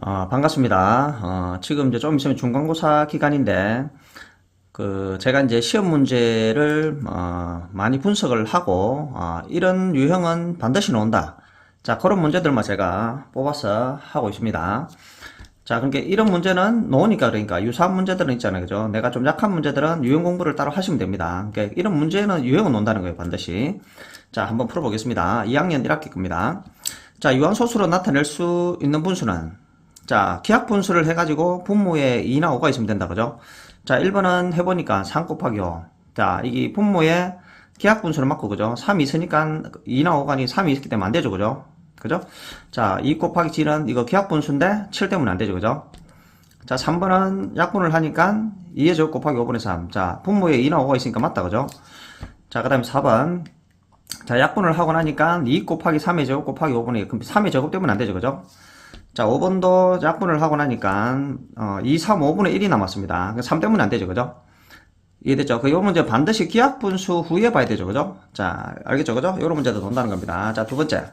반갑습니다. 지금 이제 좀 있으면 중간고사 기간인데, 제가 이제 시험 문제를, 많이 분석을 하고, 이런 유형은 반드시 나온다. 자, 그런 문제들만 제가 뽑아서 하고 있습니다. 자, 그러니까 이런 문제는 나오니까 그러니까 유사한 문제들은 있잖아요. 그죠? 내가 좀 약한 문제들은 유형 공부를 따로 하시면 됩니다. 그러니까 이런 문제는 유형은 나온다는 거예요. 반드시. 자, 한번 풀어보겠습니다. 2학년 1학기 겁니다. 자, 유한소수로 나타낼 수 있는 분수는 자, 기하 분수를 해가지고 분모에 2나 5가 있으면 된다, 그죠? 자, 1번은 해보니까 3 곱하기 5. 자, 이게 분모에 기하 분수를 맞고, 그죠? 3이 있으니까 2나 5가 아니 3이 있기 때문에 안 되죠, 그죠? 그죠? 자, 2 곱하기 7은 이거 기하 분수인데 7 때문에 안 되죠, 그죠? 자, 3번은 약분을 하니까 2의 제곱 곱하기 5분의 3. 자, 분모에 2나 5가 있으니까 맞다, 그죠? 자, 그 다음에 4번. 자, 약분을 하고 나니까 2 곱하기 3의 제곱 곱하기 5분의 2. 그럼 3의 제곱 때문에 안 되죠, 그죠? 자, 5번도 약분을 하고 나니까 2, 3, 5분의 1이 남았습니다. 3 때문에 안 되죠, 그죠? 이해됐죠? 요 문제 반드시 기하분수 후에 봐야 되죠, 그죠? 자, 알겠죠, 그죠? 요런 문제도 돈다는 겁니다. 자, 두 번째.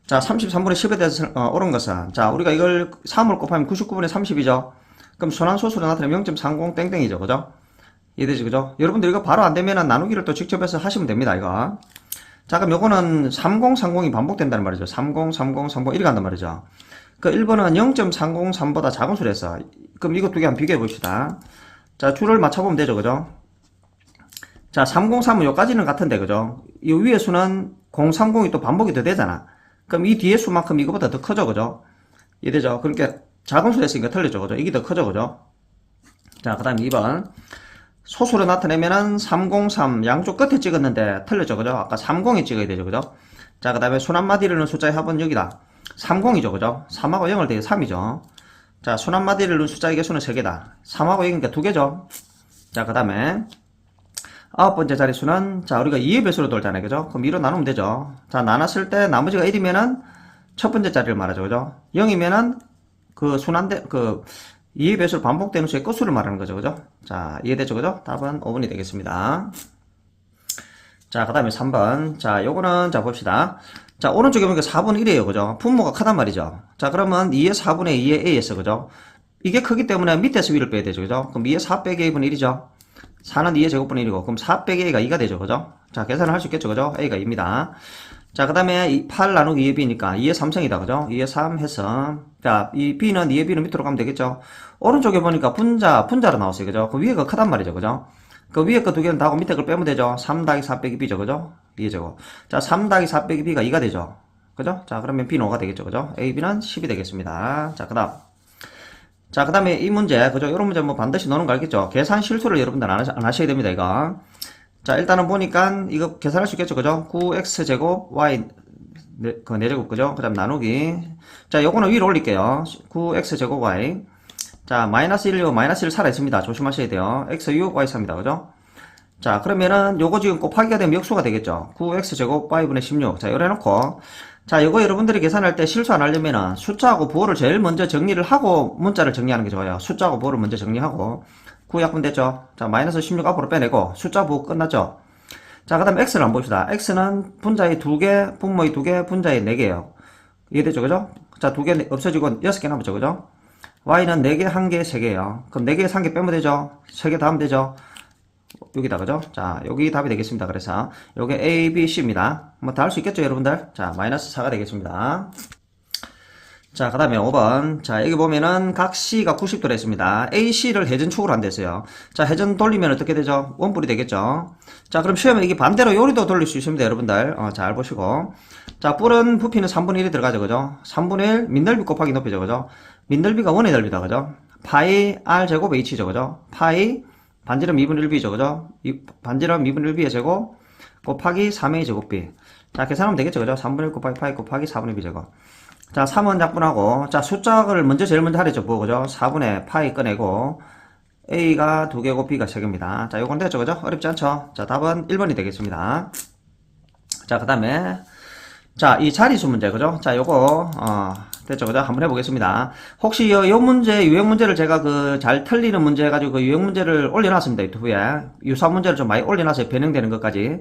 자, 33분의 10에 대해서 옳은 것은 자, 우리가 이걸 3을 곱하면 99분의 30이죠? 그럼 순환소수로 나타내면 0.30 땡땡이죠, 그죠? 이해되죠, 그죠? 여러분들 이거 바로 안 되면은 나누기를 또 직접 해서 하시면 됩니다, 이거. 자, 그럼 요거는 3030이 반복된다는 말이죠. 30, 30, 30 이렇게 한단 말이죠. 그 1번은 0.303보다 작은 수를 했어. 그럼 이거 두 개 한번 비교해 봅시다. 자, 줄을 맞춰보면 되죠, 그죠? 자, 303은 요까지는 같은데, 그죠? 이 위에 수는 030이 또 반복이 더 되잖아. 그럼 이 뒤에 수만큼 이거보다 더 커져, 그죠? 이해되죠? 그러니까 작은 수를 했으니까 틀렸죠, 그죠? 이게 더 커져, 그죠? 자, 그 다음 2번. 소수로 나타내면은 303 양쪽 끝에 찍었는데 틀렸죠, 그죠? 아까 30에 찍어야 되죠, 그죠? 자, 그 다음에 순환마디를 넣은 숫자의 합은 여기다. 30이죠, 그죠? 3하고 0을 대해 3이죠. 자, 순환마디를 넣은 숫자의 개수는 3개다. 3하고 0이니까 2개죠. 자, 그 다음에 아홉 번째 자릿수는 자, 우리가 2의 배수로 돌잖아요, 그죠? 그럼 2로 나누면 되죠. 자, 나눴을 때 나머지가 1이면은 첫 번째 자리를 말하죠, 그죠? 0이면은 그 순환대 2의 배수로 반복되는 수의 끝수를 말하는 거죠, 그죠? 자, 이해되죠, 그죠? 답은 5번이 되겠습니다. 자, 그 다음에 3번. 자, 요거는, 자, 봅시다. 자, 오른쪽에 보니까 4분의 1이에요, 그죠? 분모가 크단 말이죠. 자, 그러면 2의 4분의 2의 a에서, 그죠? 이게 크기 때문에 밑에서 위를 빼야 되죠, 그죠? 그럼 2의 4 빼기 a분의 1이죠? 4는 2의 제곱분의 1이고, 그럼 4 빼기 a가 2가 되죠, 그죠? 자, 계산을 할 수 있겠죠, 그죠? a가 2입니다. 자, 그 다음에 8 나누기 2의 b니까 2의 3승이다, 그죠? 2의 3 해서, 자, 이 b는 2의 b는 밑으로 가면 되겠죠? 오른쪽에 보니까 분자로 나왔어요, 그죠? 그 위에가 크단 말이죠, 그죠? 그 위에 거 두 개는 다 하고 밑에 걸 빼면 되죠? 3 더하기 4 빼기 b죠, 그죠? 2의 제곱. 자, 3 더하기 4 빼기 b가 2가 되죠? 그죠? 자, 그러면 b는 5가 되겠죠, 그죠? a, b는 10이 되겠습니다. 자, 그 다음. 자, 그 다음에 이 문제, 그죠? 이런 문제 뭐 반드시 넣는 거 알겠죠? 계산 실수를 여러분들 안 하셔야 됩니다, 이거. 자, 일단은 보니까 이거 계산할 수 있겠죠, 그죠? 9x제곱 y 그 4제곱, 그죠? 그 다음 나누기. 자, 요거는 위로 올릴게요. 9x제곱 y. 자, 마이너스 1요, 마이너스 1 살아있습니다. 조심하셔야 돼요. x 6, y 3입니다. 그죠? 자, 그러면은 요거 지금 곱하기가 되면 역수가 되겠죠? 9x제곱 y분의 16. 자, 요래 놓고. 자, 요거 여러분들이 계산할 때 실수 안 하려면은 숫자하고 부호를 제일 먼저 정리를 하고 문자를 정리하는 게 좋아요. 숫자하고 부호를 먼저 정리하고. 9 약분 됐죠? 자, 마이너스 16 앞으로 빼내고. 숫자 부호 끝났죠? 자, 그 다음에 x를 한번 봅시다. x는 분자의 2개, 분모의 2개, 분자의 4개예요. 이해되죠? 그죠? 자, 2개 없어지고 6개 남았죠? 그죠? y는 4개, 1개, 3개예요. 그럼 4개에 1개 빼면 되죠? 3개 더하면 되죠? 여기다, 그죠? 자, 여기 답이 되겠습니다. 그래서 요게 a, b, c입니다. 뭐 다 할 수 있겠죠, 여러분들? 자, 마이너스 4가 되겠습니다. 자, 그 다음에 5번. 자, 여기 보면은 각 C가 90도로 했습니다. AC를 회전축으로 한다 했어요. 자, 회전 돌리면 어떻게 되죠? 원뿔이 되겠죠? 자, 그럼 시험에 이게 반대로 요리도 돌릴 수 있습니다, 여러분들. 잘 보시고. 자, 뿔은 부피는 3분의 1이 들어가죠, 그죠? 3분의 1 밑넓이 곱하기 높이죠, 그죠? 밑넓이가 원의 넓이다, 그죠? 파이 R 제곱 H죠, 그죠? 파이 반지름 2분의 1B죠, 그죠? 반지름 2분의 1B의 제곱 곱하기 3의 제곱B. 자, 계산하면 되겠죠, 그죠? 3분의 1 곱하기 파이 곱하기 4분의 B 제곱. 자, 3은 약분하고, 자, 숫자를 제일 먼저 하랬죠, 뭐, 그죠? 4분의 파이 꺼내고, A가 2개고 B가 3개입니다. 자, 요건 됐죠, 그죠? 어렵지 않죠? 자, 답은 1번이 되겠습니다. 자, 그 다음에, 자, 이 자리수 문제, 그죠? 자, 요거, 됐죠, 그죠? 한번 해보겠습니다. 혹시 요 문제, 유형 문제를 제가 잘 틀리는 문제 해가지고 그 유형 문제를 올려놨습니다, 유튜브에. 유사 문제를 좀 많이 올려놨어요, 변형되는 것까지.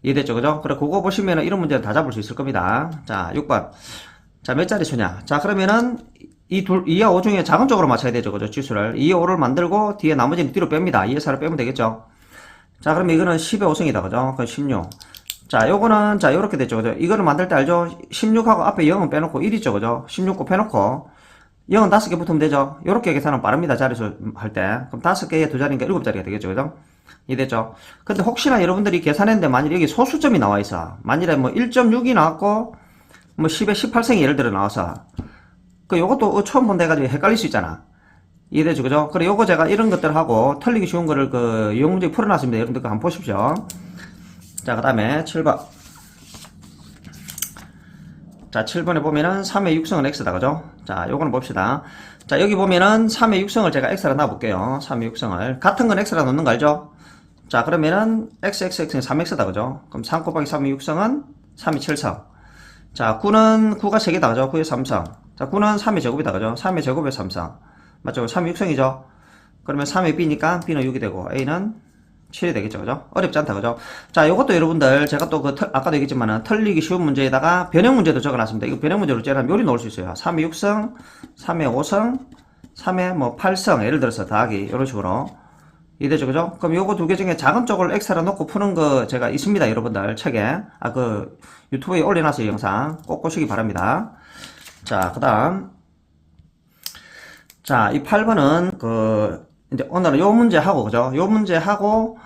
이해됐죠, 그죠? 그래, 그거 보시면은 이런 문제는 다 잡을 수 있을 겁니다. 자, 6번. 자, 몇 자리 수냐? 자, 그러면은 2와 5 중에 작은 쪽으로 맞춰야 되죠. 그죠? 지수를. 2와 5를 만들고 뒤에 나머지는 뒤로 뺍니다. 2와 4를 빼면 되겠죠. 자, 그럼 이거는 10의 5승이다. 그죠? 그 16. 자, 요거는, 자, 요렇게 됐죠. 그죠? 이거를 만들 때 알죠? 16하고 앞에 0은 빼놓고 1 있죠. 그죠? 16고 빼놓고 0은 5개 붙으면 되죠? 요렇게 계산하면 빠릅니다. 자리수 할 때. 그럼 5개에 2자리니까 7자리가 되겠죠. 그죠? 이해됐죠? 근데 혹시나 여러분들이 계산했는데 만일 여기 소수점이 나와 있어. 만일에 뭐 1.6이 나왔고 뭐 10에 18승이 예를 들어 나와서 그 요것도 처음 본다 해가지고 헷갈릴 수 있잖아. 이해되죠? 그죠? 그래 요거 제가 이런 것들하고 틀리기 쉬운 거를 그 유형 문제 풀어놨습니다. 여러분들 한번 보십시오. 자, 그 다음에 7번. 자, 7번에 보면은 3의 6승은 x다. 그죠? 자, 요거는 봅시다. 자, 여기 보면은 3의 6승을 제가 x라 놔볼게요. 3의 6승을. 같은 건 x라 놓는 거 알죠? 자, 그러면은 x는 3x다. 그죠? 그럼 3 곱하기 3의 6승은 3의 7승. 자, 9는 9가 3개다. 그죠? 9의 3승. 자, 9는 3의 제곱이다. 그죠? 3의 제곱의 3승. 맞죠? 3의 6승이죠? 그러면 3의 b니까 b는 6이 되고 a는 7이 되겠죠. 그죠? 어렵지 않다. 그죠? 자, 요것도 여러분들 제가 또 아까도 얘기했지만은 틀리기 쉬운 문제에다가 변형 문제도 적어놨습니다. 이거 변형 문제로 째라면 요리 넣을 수 있어요. 3의 6승, 3의 5승, 3의 뭐 8승 예를 들어서 더하기 이런 식으로 이해되죠? 그죠? 그럼 요거 두 개 중에 작은 쪽을 x라 놓고 푸는 거 제가 있습니다. 여러분들 책에 그 유튜브에 올려놨어요. 영상 꼭 보시기 바랍니다. 자, 그 다음 자, 이 8번은 이제 오늘은 요 문제 하고, 그죠? 요 문제 하고,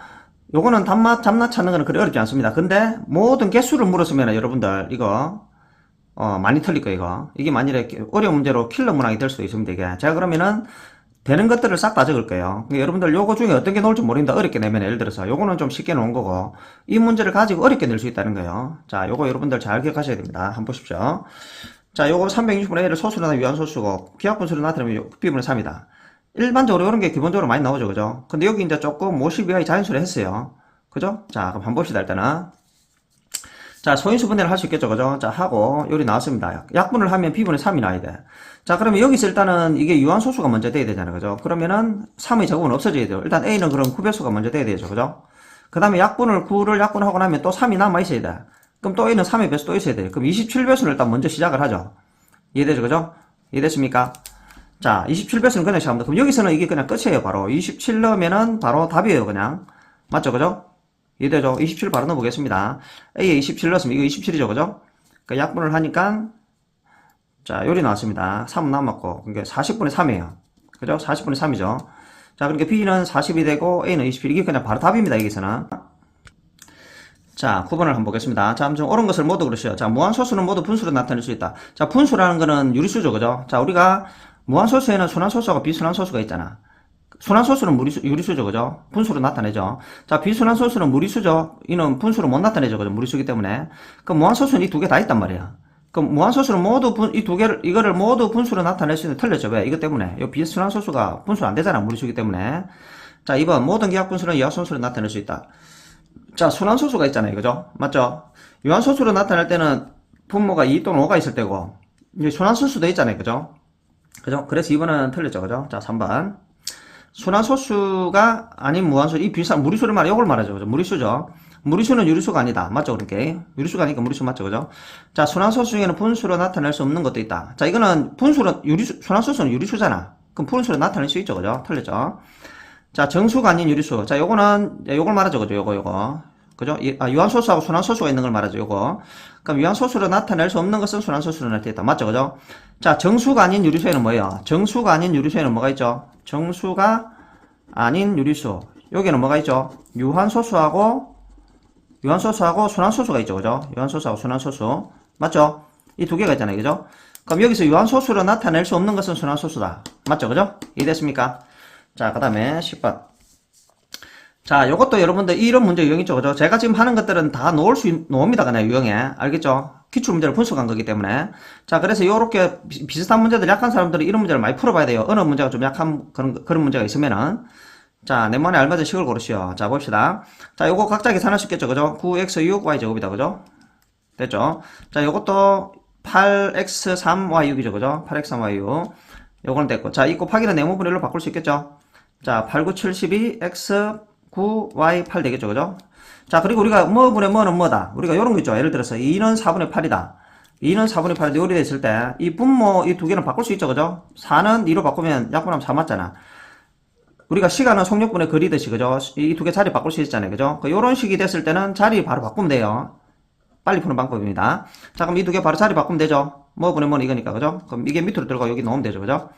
요거는 잡나 찾는 거는 그리 어렵지 않습니다. 근데 모든 개수를 물었으면 여러분들 이거, 많이 틀릴 거예요, 이거. 이게 만일에 어려운 문제로 킬러 문항이 될 수도 있습니다, 이게. 제가 그러면은 되는 것들을 싹 다 적을 거예요. 그러니까 여러분들 요거 중에 어떤 게 나올지 모르겠다. 어렵게 내면 예를 들어서 요거는 좀 쉽게 놓은 거고, 이 문제를 가지고 어렵게 낼 수 있다는 거예요. 자, 요거 여러분들 잘 기억하셔야 됩니다. 한번 보십시오. 자, 요거 360분의 1을 소수로 나타내면 유한소수고, 기하분수로 나타내면 b분의 3이다. 일반적으로 이런 게 기본적으로 많이 나오죠, 그죠? 근데 여기 이제 조금 52와의 자연수를 했어요. 그죠? 자, 그럼 한번 봅시다, 일단은. 자, 소인수 분해를 할 수 있겠죠, 그죠? 자, 하고, 요리 나왔습니다. 약분을 하면 b분의 3이 나와야 돼. 자, 그러면 여기서 일단은 이게 유한소수가 먼저 돼야 되잖아요, 그죠? 그러면은 3의 제곱은 없어져야 돼요. 일단 a는 그럼 구배수가 먼저 돼야 되죠, 그죠? 그 다음에 9를 약분하고 나면 또 3이 남아있어야 돼. 그럼 또 a는 3의 배수 또 있어야 돼요. 그럼 27배수를 일단 먼저 시작을 하죠. 이해되죠, 그죠? 이해됐습니까? 자, 27배수는 그냥 시작합니다. 그럼 여기서는 이게 그냥 끝이에요, 바로. 27 넣으면은 바로 답이에요, 그냥. 맞죠, 그죠? 이해되죠? 27 바로 넣어보겠습니다. A에 27 넣었으면 이거 27이죠, 그죠? 그 약분을 하니까, 자, 요리 나왔습니다. 3 남았고, 그러니까 40분의 3이에요. 그죠? 40분의 3이죠. 자, 그러니까 B는 40이 되고, A는 27. 이게 그냥 바로 답입니다, 여기서는. 자, 9번을 한번 보겠습니다. 자, 좀 옳은 것을 모두 그러시오. 자, 무한소수는 모두 분수로 나타낼 수 있다. 자, 분수라는 거는 유리수죠, 그죠? 자, 우리가 무한소수에는 순환소수하고 비순환소수가 있잖아. 순환소수는 유리수죠, 그죠? 분수로 나타내죠. 자, 비순환소수는 무리수죠. 이는 분수로 못 나타내죠, 그죠? 무리수기 때문에. 그럼 무한소수는 이 두 개 다 있단 말이야. 그럼 무한소수는 모두 이 두 개를, 이거를 모두 분수로 나타낼 수 있는 틀렸죠. 왜? 이것 때문에. 이 비순환소수가 분수 안 되잖아, 무리수기 때문에. 자, 2번. 모든 기하분수는 유한소수로 나타낼 수 있다. 자, 순환소수가 있잖아요, 그죠? 맞죠? 유한소수로 나타낼 때는 분모가 2 또는 5가 있을 때고, 이제 순환소수도 있잖아요, 그죠? 그죠? 그래서 2번은 틀렸죠, 그죠? 자, 3번. 순환소수가 아닌 무한소, 이 비슷한 무리수를 말해, 이걸 말하죠, 그죠? 무리수죠. 무리수는 유리수가 아니다. 맞죠, 그렇게? 유리수가 아니니까 무리수 맞죠, 그죠? 자, 순환소수 중에는 분수로 나타낼 수 없는 것도 있다. 자, 이거는 순환소수는 유리수잖아. 그럼 분수로 나타낼 수 있죠, 그죠? 틀렸죠? 자, 정수가 아닌 유리수. 자, 요걸 말하죠, 그죠? 요거. 그죠? 유한소수하고 순환소수가 있는 걸 말하죠, 요거. 그럼 유한소수로 나타낼 수 없는 것은 순환소수로 나타냈다. 맞죠, 그죠? 자, 정수가 아닌 유리수에는 뭐예요? 정수가 아닌 유리수에는 뭐가 있죠? 정수가 아닌 유리수. 여기는 뭐가 있죠? 유한소수하고 순환소수가 있죠, 그죠? 유한소수하고 순환소수. 맞죠? 이 두 개가 있잖아요, 그죠? 그럼 여기서 유한소수로 나타낼 수 없는 것은 순환소수다. 맞죠, 그죠? 이해됐습니까? 자, 그 다음에 10번. 자, 요것도 여러분들 이런 문제 유형이죠, 그죠? 제가 지금 하는 것들은 다 놓습니다, 그냥 유형에. 알겠죠? 기출문제를 분석한 거기 때문에. 자, 그래서 요렇게 비슷한 문제들 약한 사람들은 이런 문제를 많이 풀어봐야 돼요. 어느 문제가 좀 약한 그런 문제가 있으면은. 자, 내 만에 알맞은 식을 고르시오. 자, 봅시다. 자, 요거 각자 계산할 수 있겠죠, 그죠? 9x6 y 제곱이다, 그죠? 됐죠? 자, 요것도 8x 3y 6이죠, 그죠? 8x 3y 6. 요거는 됐고. 자, 이 곱하기는 네모분의 1로 바꿀 수 있겠죠? 자, 8, 9, 72, x 9, y 8 되겠죠, 그죠? 자, 그리고 우리가 뭐분의 뭐는 뭐다? 우리가 요런 거 있죠. 예를 들어서 2는 4분의 8이다. 2는 4분의 8인데 요리 됐을 때 이 분모 이 두 개는 바꿀 수 있죠. 그죠? 4는 2로 바꾸면 약분하면 4 맞잖아. 우리가 시간은 속력분에 그리듯이 그죠? 이 두 개 자리 바꿀 수 있잖아요. 그죠? 요런 식이 됐을 때는 자리 바로 바꾸면 돼요. 빨리 푸는 방법입니다. 자, 그럼 이 두 개 바로 자리 바꾸면 되죠? 뭐 분의 뭐는 이거니까, 그죠? 그럼 이게 밑으로 들어가고 여기 넣으면 되죠, 그죠?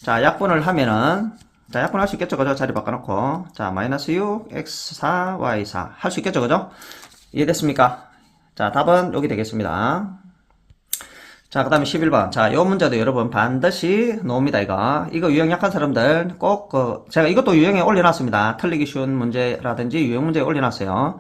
자, 약분을 하면은, 자, 약분할 수 있겠죠, 그죠? 자리 바꿔놓고. 자, 마이너스 6, x4, y4. 할 수 있겠죠, 그죠? 이해됐습니까? 자, 답은 여기 되겠습니다. 자, 그 다음에 11번. 자, 요 문제도 여러분 반드시 놓습니다, 이거 유형 약한 사람들 꼭, 제가 이것도 유형에 올려놨습니다. 틀리기 쉬운 문제라든지 유형 문제에 올려놨어요.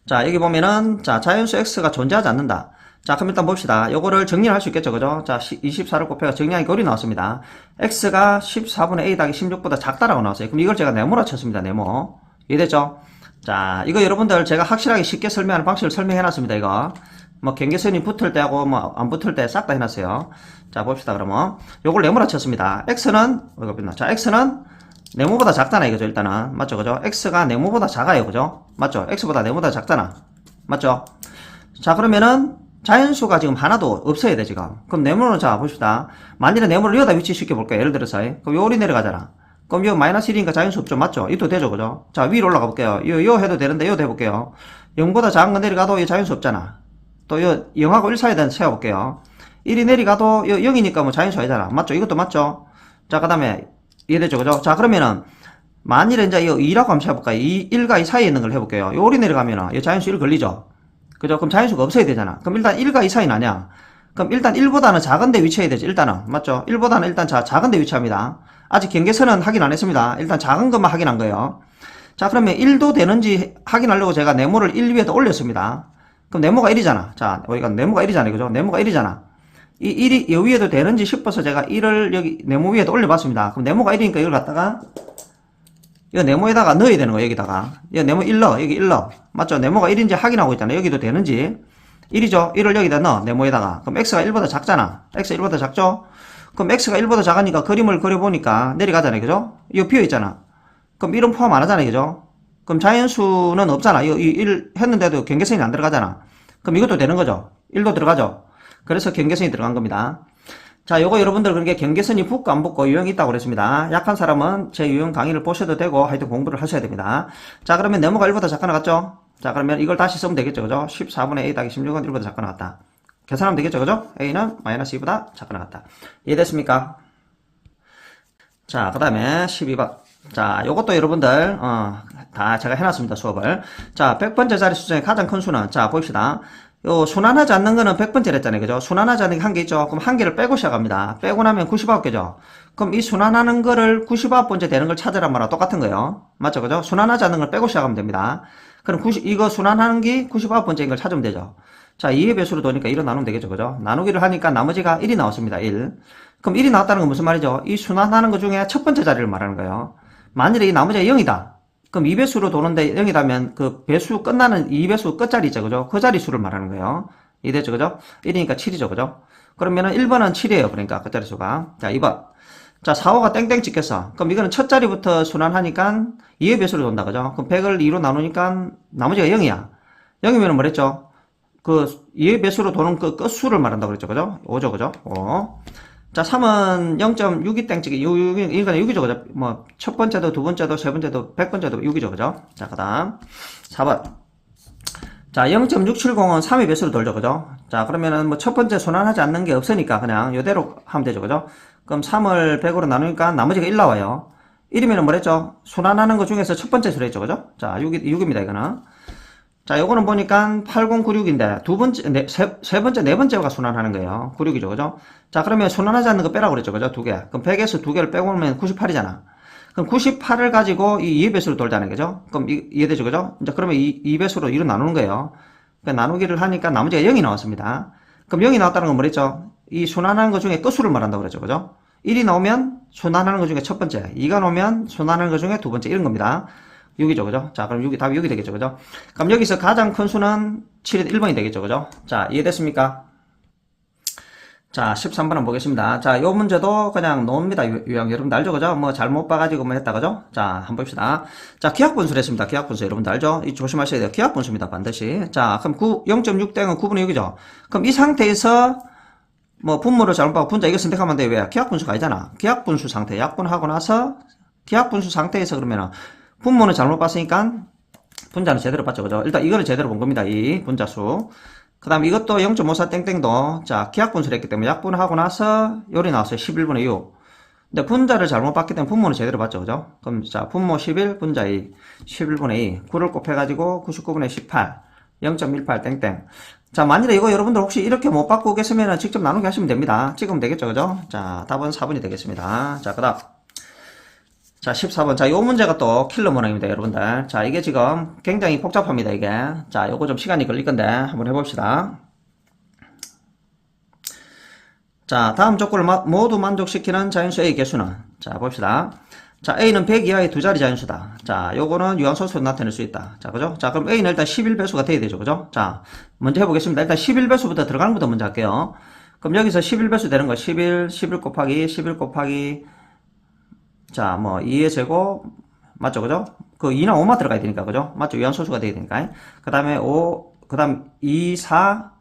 자, 여기 보면은, 자, 자연수 x가 존재하지 않는다. 자, 그럼 일단 봅시다. 요거를 정리를 할 수 있겠죠, 그죠? 자, 24를 곱해가 정리하니까 어리 나왔습니다. x가 14분의 a 더하기 16보다 작다라고 나왔어요. 그럼 이걸 제가 네모라 쳤습니다, 네모. 이해됐죠? 자, 이거 여러분들 제가 확실하게 쉽게 설명하는 방식을 설명해놨습니다, 이거. 뭐, 경계선이 붙을 때하고, 뭐, 안 붙을 때 싹 다 해놨어요. 자, 봅시다, 그러면. 요걸 네모라 쳤습니다. x는, 어디가 빛나? 자, x는 네모보다 작잖아, 이거죠, 일단은. 맞죠, 그죠? x가 네모보다 작아요, 그죠? 맞죠? x보다 네모보다 작잖아. 맞죠? 자, 그러면은, 자연수가 지금 하나도 없어야 돼, 지금. 그럼 네모는, 자, 봅시다. 만일에 네모를 여기다 위치시켜 볼게요. 예를 들어서. 그럼 요리 내려가잖아. 그럼 요 마이너스 1이니까 자연수 없죠, 맞죠? 이도 되죠, 그죠? 자, 위로 올라가 볼게요. 요 해도 되는데, 요도 해볼게요. 0보다 작은 거 내려가도 이 자연수 없잖아. 또 요 0하고 1 사이에 대한 세워볼게요. 1이 내려가도 요 0이니까 뭐 자연수 아니잖아. 맞죠? 이것도 맞죠? 자, 그 다음에, 이해되죠, 그죠? 자, 그러면은, 만일에 이제 이 2라고 한번 해볼까요? 1과 2 사이에 있는 걸 해볼게요. 요리 내려가면은, 이 자연수 1 걸리죠? 그죠? 그럼 자연수가 없어야 되잖아. 그럼 일단 1과 2 사이는 아니야. 그럼 일단 1보다는 작은데 위치해야 되지, 일단은. 맞죠? 1보다는 일단 작은데 위치합니다. 아직 경계선은 확인 안 했습니다. 일단 작은 것만 확인한 거예요. 자, 그러면 1도 되는지 확인하려고 제가 네모를 1 위에다 올렸습니다. 그럼 네모가 1이잖아. 자, 여기가 네모가 1이잖아요. 그죠? 네모가 1이잖아. 이 1이 여 위에도 되는지 싶어서 제가 1을 여기 네모 위에다 올려봤습니다. 그럼 네모가 1이니까 이걸 갖다가 이거 네모에다가 넣어야 되는 거예요. 여기다가 이거 네모 1 넣어. 여기 1 넣어. 맞죠? 네모가 1인지 확인하고 있잖아요. 여기도 되는지 1이죠? 1을 여기다 넣어. 네모에다가. 그럼 x가 1보다 작잖아. x가 1보다 작죠? 그럼 x가 1보다 작으니까 그림을 그려보니까 내려가잖아요. 그죠? 이거 비어있잖아. 그럼 1은 포함 안 하잖아요. 그죠? 그럼 자연수는 없잖아. 이 1 했는데도 경계선이 안 들어가잖아. 그럼 이것도 되는 거죠. 1도 들어가죠. 그래서 경계선이 들어간 겁니다. 자, 요거 여러분들 그렇게 경계선이 붙고 안 붙고 유형이 있다고 그랬습니다. 약한 사람은 제 유형 강의를 보셔도 되고 하여튼 공부를 하셔야 됩니다. 자, 그러면 네모가 1보다 작게 나갔죠? 자, 그러면 이걸 다시 쓰면 되겠죠. 그죠? 14분의 a 더하기 16은 1보다 작게 나갔다. 계산하면 되겠죠. 그죠? a는 마이너스 2보다 작게 나갔다. 이해됐습니까? 자, 그 다음에 12번. 자, 요것도 여러분들, 다 제가 해놨습니다, 수업을. 자, 100번째 자리 수 중에 가장 큰 수는, 자, 봅시다. 요, 순환하지 않는 거는 100번째를 했잖아요, 그죠? 순환하지 않는 게 한 개 있죠? 그럼 한 개를 빼고 시작합니다. 빼고 나면 99개죠? 그럼 이 순환하는 거를 99번째 되는 걸 찾으란 말과 똑같은 거예요. 맞죠, 그죠? 순환하지 않는 걸 빼고 시작하면 됩니다. 그럼 이거 순환하는 게 99번째인 걸 찾으면 되죠. 자, 2의 배수로 도니까 1로 나누면 되겠죠, 그죠? 나누기를 하니까 나머지가 1이 나왔습니다, 1. 그럼 1이 나왔다는 건 무슨 말이죠? 이 순환하는 것 중에 첫 번째 자리를 말하는 거예요. 만일에 이 나머지가 0이다. 그럼 2배수로 도는데 0이라면 그 배수 끝나는 2배수 끝자리 있죠, 그죠? 그 자리 수를 말하는 거예요. 이해됐죠, 그죠? 1이니까 7이죠, 그죠? 그러면은 1번은 7이에요, 그러니까 끝자리 수가. 자, 2번. 자, 4, 5가 땡땡 찍혔어. 그럼 이거는 첫 자리부터 순환하니까 2의 배수로 돈다, 그죠? 그럼 100을 2로 나누니까 나머지가 0이야. 0이면 뭐랬죠? 그 2의 배수로 도는 그 끝수를 말한다고 그랬죠, 그죠? 5죠, 그죠? 5. 자, 3은 0.6이 땡치기, 6이니까 6이죠, 그죠? 뭐, 첫 번째도, 두 번째도, 세 번째도, 100번째도 6이죠, 그죠? 자, 그 다음, 4번. 자, 0.670은 3의 배수로 돌죠, 그죠? 자, 그러면은 뭐, 첫 번째 순환하지 않는 게 없으니까 그냥 이대로 하면 되죠, 그죠? 그럼 3을 100으로 나누니까 나머지가 1 나와요. 1이면은 뭐랬죠? 순환하는 것 중에서 첫 번째 수로 했죠, 그죠? 자, 6입니다, 이거는. 자, 요거는 보니까 8096인데, 두 번째, 세 번째, 네 번째가 순환하는 거예요. 96이죠, 그죠? 자, 그러면 순환하지 않는 거 빼라고 그랬죠, 그죠? 두 개. 그럼 100에서 두 개를 빼고 오면 98이잖아. 그럼 98을 가지고 이 2배수로 돌자는 거죠? 그럼 이해되죠, 그죠? 이제 그러면 2배수로 2로 나누는 거예요. 그러니까 나누기를 하니까 나머지가 0이 나왔습니다. 그럼 0이 나왔다는 건 뭐랬죠? 이 순환하는 것 중에 끝수를 말한다고 그랬죠, 그죠? 1이 나오면 순환하는 것 중에 첫 번째, 2가 나오면 순환하는 것 중에 두 번째, 이런 겁니다. 6이죠, 그죠? 자, 그럼 6이, 답이 6이 되겠죠, 그죠? 그럼 여기서 가장 큰 수는 7의 1번이 되겠죠, 그죠? 자, 이해됐습니까? 자, 13번 한번 보겠습니다. 자, 요 문제도 그냥 놓습니다. 유형. 여러분들 알죠? 그죠? 뭐 잘못 봐가지고 뭐 했다. 그죠? 자, 한번 봅시다. 자, 기하분수를 했습니다. 기하분수. 여러분들 알죠? 이 조심하셔야 돼요. 기하분수입니다. 반드시. 자, 그럼 0.6땡은 9분의 6이죠. 그럼 이 상태에서 뭐 분모를 잘못 봐고 분자 이거 선택하면 돼. 왜? 기하분수가 아니잖아. 기하분수 상태. 약분하고 나서 기하분수 상태에서 그러면은 분모는 잘못 봤으니까 분자는 제대로 봤죠. 그죠? 일단 이거는 제대로 본 겁니다. 이 분자수. 그 다음 이것도 0.54 땡땡도 자 기하분수를 했기 때문에 약분하고 나서 요리 나왔어요. 11분의 6. 근데 분자를 잘못 봤기 때문에 분모는 제대로 봤죠. 그죠? 그럼 자 분모 11 분자 2 11분의 2 9를 곱해가지고 99분의 18 0.18 땡땡. 자 만일에 이거 여러분들 혹시 이렇게 못 바꾸겠으면 직접 나누게 하시면 됩니다. 찍으면 되겠죠. 그죠? 자 답은 4번이 되겠습니다. 자 그 다음 자 14번 자 요 문제가 또 킬러 문항입니다. 여러분들 자 이게 지금 굉장히 복잡합니다. 이게 자 요거 좀 시간이 걸릴 건데 한번 해봅시다. 자 다음 조건을 모두 만족시키는 자연수 A 개수는 자 봅시다. 자 A는 100 이하의 두 자리 자연수다. 자 요거는 유한소수로 나타낼 수 있다. 자 그죠? 자 그럼 A는 일단 11배수가 돼야 되죠. 그죠? 자 먼저 해보겠습니다. 일단 11배수부터 들어가는 것부터 먼저 할게요. 그럼 여기서 11배수 되는 거 11 곱하기 11 곱하기 자, 뭐, 2의 제곱, 맞죠? 그죠? 그 2나 5만 들어가야 되니까, 그죠? 맞죠? 유한소수가 돼야 되니까. 그 다음에 5, 그 다음 2, 4,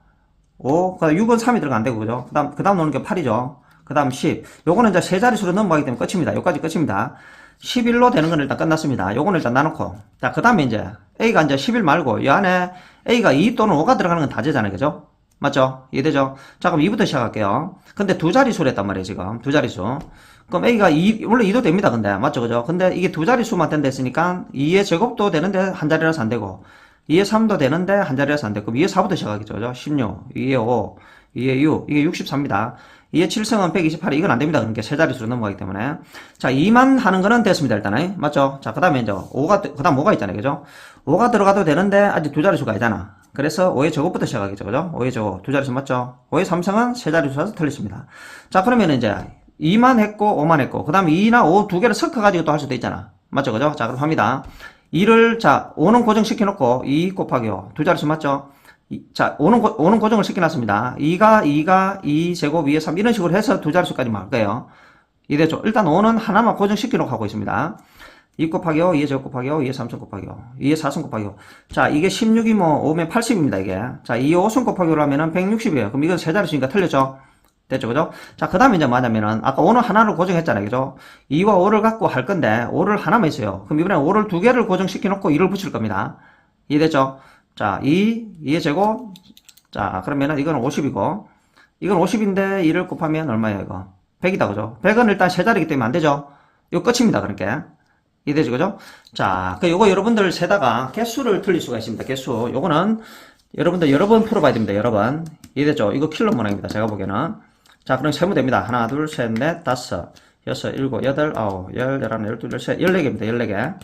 5, 그 다음 6은 3이 들어가 안 되고, 그죠? 그 다음 노는 게 8이죠. 그 다음 10. 요거는 이제 세 자릿수로 넘어가기 때문에 끝입니다. 요까지 끝입니다. 11로 되는 건 일단 끝났습니다. 요거는 일단 나놓고. 자, 그 다음에 이제 A가 이제 11 말고, 이 안에 A가 2 또는 5가 들어가는 건 다제잖아요. 그죠? 맞죠? 이해되죠? 자, 그럼 2부터 시작할게요. 근데 두 자릿수를 했단 말이에요, 지금. 두 자릿수. 그럼 A가 2, 원래 2도 됩니다, 근데. 맞죠, 그죠? 근데 이게 두 자릿수만 된다 했으니까 2의 제곱도 되는데 한 자리라서 안 되고, 2의 3도 되는데 한 자리라서 안 되고, 2의 4부터 시작하겠죠, 그죠? 16, 2의 5, 2의 6, 이게 64입니다. 2의 7승은 128, 이건 안 됩니다. 그러니까 세 자릿수로 넘어가기 때문에. 자, 2만 하는 거는 됐습니다, 일단은. 맞죠? 자, 그 다음에 이제 5가, 그 다음 5가 있잖아요, 그죠? 5가 들어가도 되는데 아직 두 자릿수가 아니잖아. 그래서 5의 제곱부터 시작하겠죠, 그죠? 5의 제곱, 두 자릿수 맞죠? 5의 3승은 세 자릿수라서 틀렸습니다. 자, 그러면 이제 2만 했고 5만 했고 그 다음에 2나 5 두 개를 섞어가지고 또 할 수도 있잖아. 맞죠? 그죠? 자 그럼 합니다. 2를 자 5는 고정시켜놓고 2 곱하기 5 두 자릿수 맞죠? 자 5는 고정을 시켜놨습니다. 2가 2 제곱 2에 3 이런 식으로 해서 두 자릿수까지 말게요. 이래죠. 일단 5는 하나만 고정시켜놓고 하고 있습니다. 2 곱하기 5, 2의 제곱 곱하기 5, 2의 3승 곱하기 5, 2의 4승 곱하기 5. 자, 이게 16이 뭐 5면 80입니다, 이게. 자, 2의 5승 곱하기 5로 하면은 160이에요. 그럼 이건 세 자릿수니까 틀렸죠? 됐죠, 그죠? 자, 그 다음에 이제 뭐냐면은, 아까 5는 하나를 고정했잖아요, 그죠? 2와 5를 갖고 할 건데, 5를 하나만 있어요. 그럼 이번에 5를 두 개를 고정시켜 놓고 2를 붙일 겁니다. 이해됐죠? 자, 2의 제곱. 자, 그러면은 이거는 50이고, 이건 50인데 2를 곱하면 얼마예요, 이거? 100이다, 그죠? 100은 일단 세 자리이기 때문에 안 되죠? 이거 끝입니다, 그러니까. 이해되죠, 그죠? 자, 요거 여러분들 세다가 개수를 틀릴 수가 있습니다, 개수. 요거는 여러분들 여러 번 풀어봐야 됩니다, 여러 번. 이해됐죠? 이거 킬러 문항입니다, 제가 보기에는. 자, 그럼 세면 됩니다. 하나, 둘, 셋, 넷, 다섯, 여섯, 일곱, 여덟, 아홉, 열, 열하나, 열둘, 열셋, 14개입니다. 14개.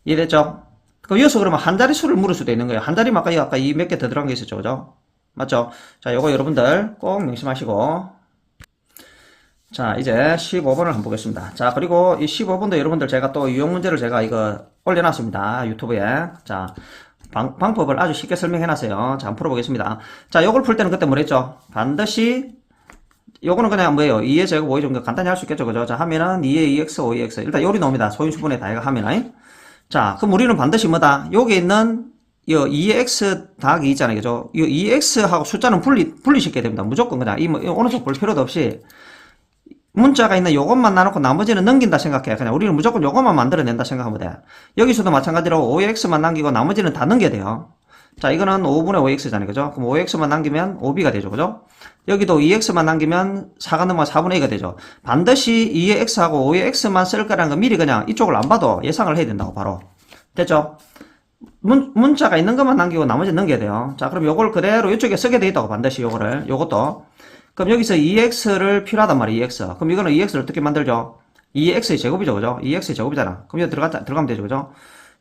이해됐죠? 그럼 여기서 그러면 한 자릿수를 물을 수도 있는 거예요. 한 자리만 아까 이 몇 개 더 들어간 게 있었죠. 그죠? 맞죠? 자, 요거 여러분들 꼭 명심하시고. 자, 이제 15번을 한번 보겠습니다. 자, 그리고 이 15번도 여러분들 제가 또 유형 문제를 제가 이거 올려놨습니다. 유튜브에. 자, 방법을 아주 쉽게 설명해놨어요. 자, 한번 풀어보겠습니다. 자, 요걸 풀 때는 그때 뭐랬죠? 반드시 요거는 그냥 뭐예요? 2의 제곱 5의 제곱 간단히 할 수 있겠죠, 그죠? 자, 하면은 2의 2x, 5의 x. 일단 요리 나옵니다. 소인수분해 다 이거 하면은. 자, 그럼 우리는 반드시 뭐다? 여기 있는 요 2의 x 더하기 있잖아요, 그죠? 이 2x하고 숫자는 분리시켜야 됩니다. 무조건 그냥 이 뭐 어느 쪽 볼 필요도 없이 문자가 있는 요것만 나놓고 나머지는 넘긴다 생각해. 그냥 우리는 무조건 요것만 만들어낸다 생각하면 돼. 여기서도 마찬가지로 5의 x만 남기고 나머지는 다 넘겨야 돼요. 자, 이거는 5분의 5x잖아요, 그죠? 그럼 5x만 남기면 5b가 되죠, 그죠? 여기도 2x만 남기면 4가 넘어 4분의 2가 되죠. 반드시 2의 x하고 5의 x만 쓸 거라는 거 미리 그냥 이쪽을 안 봐도 예상을 해야 된다고, 바로. 됐죠? 문자가 있는 것만 남기고 나머지는 넘겨야 돼요. 자, 그럼 요걸 그대로 이쪽에 쓰게 돼 있다고, 반드시 요것도. 그럼 여기서 2x를 필요하단 말이에요, 2x. 그럼 이거는 2x를 어떻게 만들죠? 2x의 제곱이죠, 그죠? 2x의 제곱이잖아. 그럼 여기 들어가면 되죠, 그죠?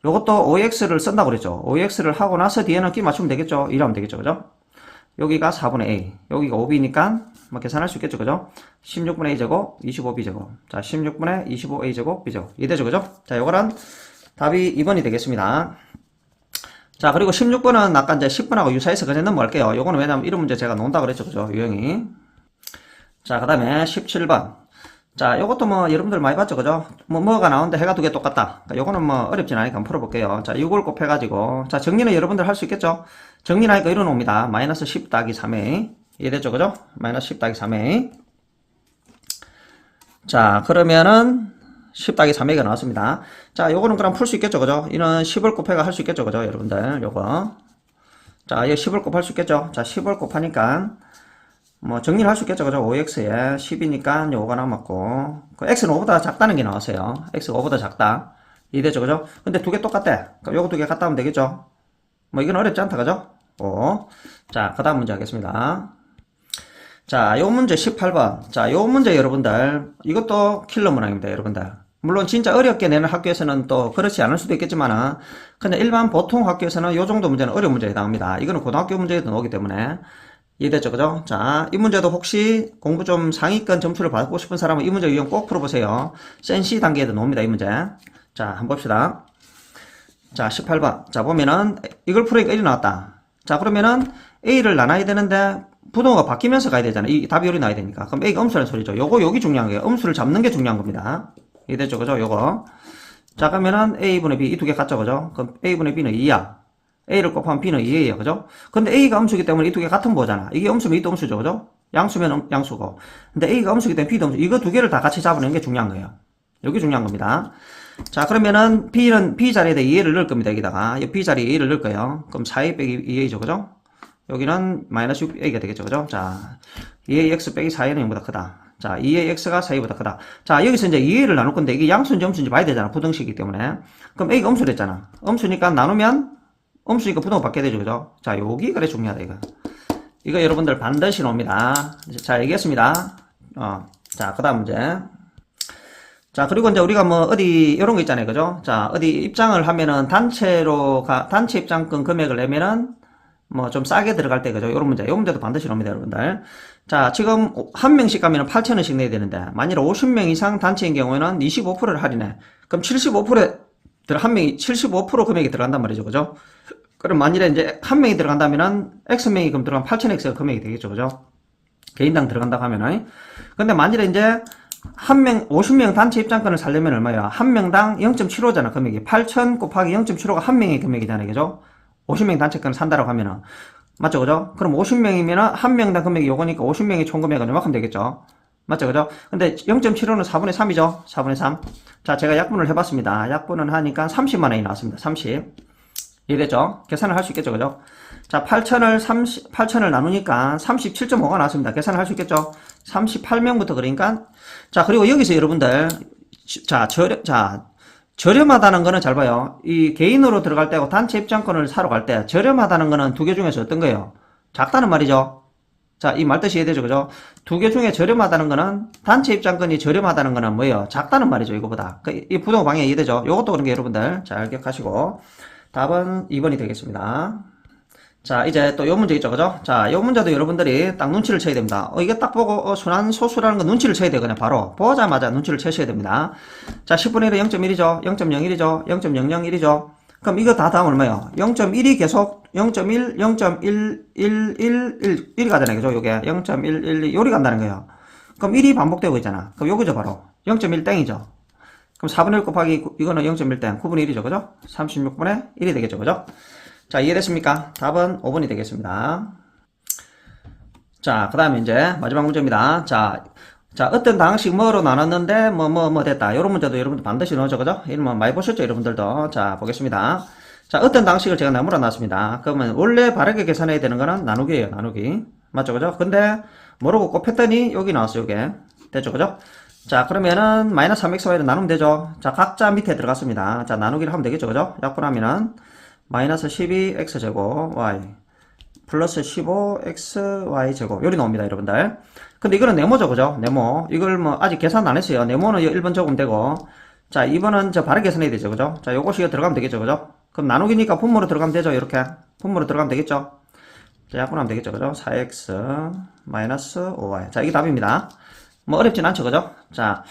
요것도 5x를 쓴다고 그랬죠. 5x를 하고 나서 뒤에는 끼 맞추면 되겠죠? 이러면 되겠죠, 그죠? 여기가 4분의 a, 여기가 5b니까 뭐 계산할 수 있겠죠, 그죠? 16분의 a 제곱, 25b 제곱. 자, 16분의 25a 제곱, b 제곱. 이해되죠, 그죠? 자, 요거는 답이 2번이 되겠습니다. 자, 그리고 16번은 아까 이제 10번하고 유사해서 그냥 넘어갈게요. 요거는 왜냐면 이런 문제 제가 논다 그랬죠, 그죠? 유형이. 자, 그 다음에 17번. 자, 요것도 뭐 여러분들 많이 봤죠, 그죠? 뭐가 나오는데 해가 두 개 똑같다. 그러니까 요거는 뭐 어렵진 않으니까 한번 풀어볼게요. 자, 6을 곱해가지고. 자, 정리는 여러분들 할 수 있겠죠? 정리하니까 이뤄놓습니다. 마이너스 10 더하기 3의. 이해됐죠, 그죠? 마이너스 10 더하기 3의. 자, 그러면은 10 더하기 3회가 나왔습니다. 자, 요거는 그럼 풀 수 있겠죠, 그죠? 이는 10을 곱해가 할 수 있겠죠, 그죠, 여러분들? 요거. 자, 이거 10을 곱할 수 있겠죠? 자, 10을 곱하니까 뭐 정리를 할 수 있겠죠, 그죠? 5x에 10이니까 요거가 남았고, 그 x는 5보다 작다는 게 나왔어요. x가 5보다 작다. 이해되죠, 그죠? 근데 두 개 똑같대. 그럼 요거 두 개 갖다 하면 되겠죠? 뭐 이건 어렵지 않다, 그죠? 오. 자, 그 다음 문제 하겠습니다. 자, 요 문제 18번. 자, 요 문제 여러분들, 이것도 킬러 문항입니다, 여러분들. 물론 진짜 어렵게 내는 학교에서는 또 그렇지 않을 수도 있겠지만은, 그냥 일반 보통 학교에서는 요 정도 문제는 어려운 문제에 해당합니다. 이거는 고등학교 문제에도 나오기 때문에. 이해됐죠, 그죠? 자, 이 문제도 혹시 공부 좀 상위권 점수를 받고 싶은 사람은 이 문제 유형 꼭 풀어보세요. 센시 단계에도 나옵니다, 이 문제. 자, 한번 봅시다. 자, 18번. 자, 보면은, 이걸 풀으니까 1이 나왔다. 자, 그러면은, A를 나눠야 되는데, 부동호가 바뀌면서 가야 되잖아. 이 답이 요리 나와야 되니까. 그럼 A가 음수라는 소리죠. 여기 중요한 거예요. 음수를 잡는 게 중요한 겁니다. 이해됐죠, 그죠? 요거. 자, 그러면은, A분의 B, 이 두 개 같죠, 그죠? 그럼 A분의 B는 2야. A를 곱하면 B는 2예요, 그죠? 근데 A가 음수기 때문에 이 두 개 같은 거잖아. 이게 음수면 이도 음수죠, 그죠? 양수면 양수고. 근데 A가 음수기 때문에 B도 음수. 이거 두 개를 다 같이 잡아내는 게 중요한 거예요. 여기 중요한 겁니다. 자, 그러면은 B는 B 자리에다 2a를 넣을 겁니다, 여기다가. 이 B 자리에 2를 넣을 거예요. 그럼 4a 빼기 2a죠, 그죠? 여기는 마이너스 6a가 되겠죠, 그죠? 자, 2ax 빼기 4a는 0보다 크다. 자, 2ax가 4a보다 크다. 자, 여기서 이제 2a를 나눌 건데, 이게 양수인지 음수인지 봐야 되잖아, 부등식이기 때문에. 그럼 a가 음수랬잖아. 음수니까 나누면, 음수니까 부등호 받게 되죠, 그죠? 자, 여기 그래 중요하다, 이거. 이거 여러분들 반드시 나옵니다. 자, 얘기했습니다. 자, 그 다음 문제. 자, 그리고 이제 우리가 뭐 어디 이런 거 있잖아요, 그죠? 자, 어디 입장을 하면은 단체 입장권 금액을 내면은 뭐 좀 싸게 들어갈 때, 그죠? 이런 문제, 이 문제도 반드시 나옵니다, 여러분들. 자, 지금 한 명씩 가면은 8,000원씩 내야 되는데, 만일 50명 이상 단체인 경우에는 25%를 할인해. 그럼 한 명이 75% 금액이 들어간단 말이죠, 그죠? 그럼 만일에 이제 한 명이 들어간다면은 X명이 그럼 들어가면 8,000X가 금액이 되겠죠, 그죠? 개인당 들어간다고 하면은. 근데 만일에 이제 50명 단체 입장권을 살려면 얼마야? 한 명당 0.75잖아, 금액이. 8,000 곱하기 0.75가 한 명의 금액이잖아요, 그죠? 50명 단체권을 산다라고 하면은. 맞죠, 그죠? 그럼 50명이면은 한 명당 금액이 요거니까 50명의 총 금액은 요만큼 되겠죠? 맞죠, 그죠? 근데 0.75는 4분의 3이죠? 4분의 3. 자, 제가 약분을 해봤습니다. 약분을 하니까 30만원이 나왔습니다. 30. 이해됐죠? 계산을 할 수 있겠죠, 그죠? 자, 8,000을 나누니까 37.5가 나왔습니다. 계산을 할 수 있겠죠? 38명부터 그러니까. 자, 그리고 여기서 여러분들, 저렴하다는 거는 잘 봐요. 이 개인으로 들어갈 때하고 단체 입장권을 사러 갈 때, 저렴하다는 거는 두 개 중에서 어떤 거예요? 작다는 말이죠? 자, 이 말뜻이 이해되죠, 그죠? 두 개 중에 저렴하다는 거는, 단체 입장권이 저렴하다는 거는 뭐예요? 작다는 말이죠, 이거보다. 이 부동호 방향 이해되죠? 요것도 그런 게 여러분들 잘 기억하시고. 답은 2번이 되겠습니다. 자, 이제 또 요 문제 있죠, 그죠? 자, 요 문제도 여러분들이 딱 눈치를 채야 됩니다. 이게 딱 보고, 순환소수라는 거 눈치를 채야 돼요, 그냥 바로. 보자마자 눈치를 채셔야 됩니다. 자, 10분의 1은 0.1이죠? 0.01이죠? 0.001이죠? 그럼 이거 다 다음 얼마예요? 0.1이 계속 0.1, 0.1111 가잖아요, 그죠? 요게 0.112 요리 간다는 거예요. 그럼 1이 반복되고 있잖아. 그럼 요거죠, 바로. 0.1 땡이죠? 그럼 4분의 1 곱하기 이거는 0.1 땡, 9분의 1이죠, 그죠? 36분의 1이 되겠죠, 그죠? 자, 이해됐습니까? 답은 5번이 되겠습니다. 자, 그 다음에 이제 마지막 문제입니다. 자, 어떤 당식 뭐로 나눴는데 뭐 됐다. 이런 문제도 여러분들 반드시 넣어줘, 그죠? 이런 많이 보셨죠, 여러분들도. 자, 보겠습니다. 자, 어떤 당식을 제가 나무라 놨습니다. 그러면 원래 바르게 계산해야 되는 거는 나누기예요, 나누기. 맞죠, 그죠? 근데 모르고 곱했더니 여기 나왔어요, 이게. 됐죠, 그죠? 자, 그러면은 마이너스 3xy를 나누면 되죠. 자, 각자 밑에 들어갔습니다. 자, 나누기를 하면 되겠죠, 그죠? 약분하면은 마이너스 12x제곱 y 플러스 15xy제곱 요리 나옵니다, 여러분들. 근데 이거는 네모죠, 그죠? 네모. 이걸 뭐 아직 계산 안 했어요. 네모는 1번 적으면 되고, 자, 2번은 바르게 계산해야 되죠, 그죠? 자, 요것이 들어가면 되겠죠, 그죠? 그럼 나누기니까 분모로 들어가면 되죠, 이렇게. 분모로 들어가면 되겠죠? 자, 약분하면 되겠죠, 그죠? 4x 마이너스 5y. 자, 이게 답입니다. 뭐 어렵진 않죠, 그죠? 자,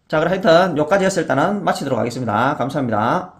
그럼 하여튼 요까지 했을 때는 마치도록 하겠습니다. 감사합니다.